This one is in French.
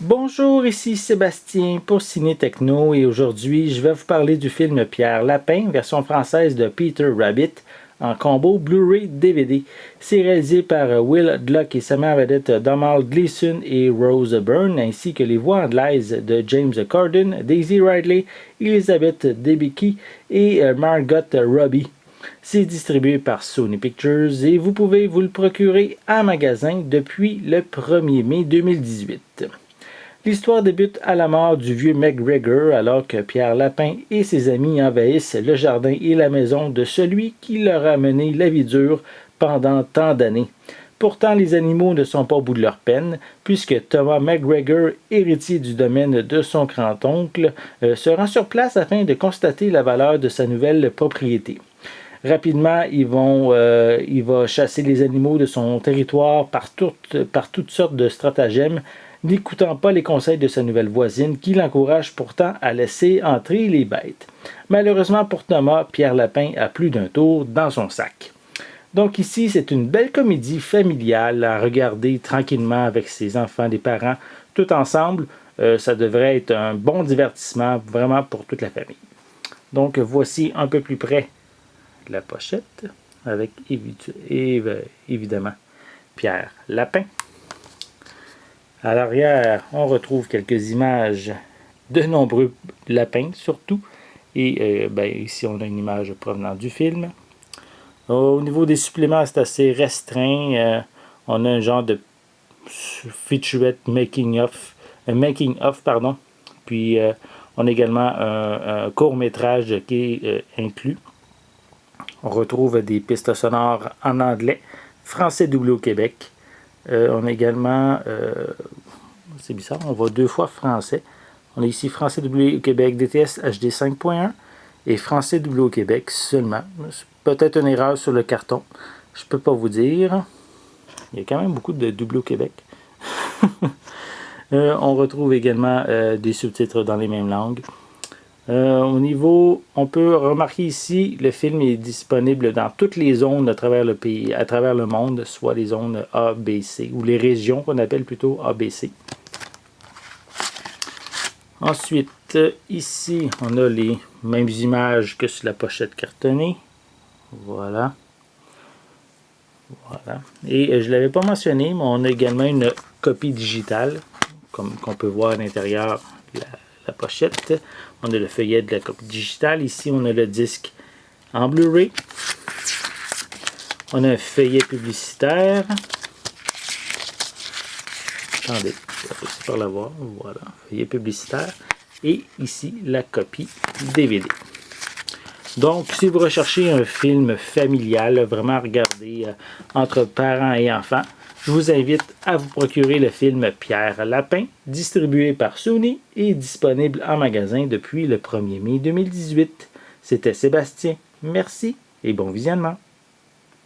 Bonjour, ici Sébastien pour Ciné Techno et aujourd'hui je vais vous parler du film Pierre Lapin, version française de Peter Rabbit, en combo Blu-ray DVD. C'est réalisé par Will Gluck et sa mère vedette Domhnall Gleeson et Rose Byrne, ainsi que les voix anglaises de James Corden, Daisy Ridley, Elizabeth Debicki et Margot Robbie. C'est distribué par Sony Pictures et vous pouvez vous le procurer en magasin depuis le 1er mai 2018. L'histoire débute à la mort du vieux McGregor alors que Pierre Lapin et ses amis envahissent le jardin et la maison de celui qui leur a mené la vie dure pendant tant d'années. Pourtant, les animaux ne sont pas au bout de leur peine, puisque Thomas McGregor, héritier du domaine de son grand-oncle, se rend sur place afin de constater la valeur de sa nouvelle propriété. Rapidement, il va chasser les animaux de son territoire par toutes sortes de stratagèmes, n'écoutant pas les conseils de sa nouvelle voisine qui l'encourage pourtant à laisser entrer les bêtes. Malheureusement pour Thomas, Pierre Lapin a plus d'un tour dans son sac. Donc ici, c'est une belle comédie familiale à regarder tranquillement avec ses enfants, des parents, tout ensemble. Ça devrait être un bon divertissement vraiment pour toute la famille. Donc voici un peu plus près la pochette avec évidemment Pierre Lapin. À l'arrière, on retrouve quelques images de nombreux lapins surtout. Et ici, on a une image provenant du film. Au niveau des suppléments, c'est assez restreint. On a un genre de featurette making-of. Puis, on a également un court-métrage qui est inclus. On retrouve des pistes sonores en anglais, français doublé au Québec. On a également, c'est bizarre, on voit deux fois français. On a ici français doublé au Québec DTS HD 5.1 et français doublé au Québec seulement. C'est peut-être une erreur sur le carton, je peux pas vous dire. Il y a quand même beaucoup de doublé au Québec. On retrouve également des sous-titres dans les mêmes langues. Au niveau, on peut remarquer ici, le film est disponible dans toutes les zones à travers le pays, à travers le monde, soit les zones A, B, C, ou les régions qu'on appelle plutôt A, B, C. Ensuite, ici, on a les mêmes images que sur la pochette cartonnée. Voilà. Voilà. Et je ne l'avais pas mentionné, mais on a également une copie digitale, comme qu'on peut voir à l'intérieur la pochette. On a le feuillet de la copie digitale. Ici, on a le disque en Blu-ray. On a un feuillet publicitaire. Attendez, ça peut se faire la voir. Voilà, feuillet publicitaire. Et ici, la copie DVD. Donc, si vous recherchez un film familial, vraiment regardé entre parents et enfants, je vous invite à vous procurer le film Pierre Lapin, distribué par Sony et disponible en magasin depuis le 1er mai 2018. C'était Sébastien. Merci et bon visionnement.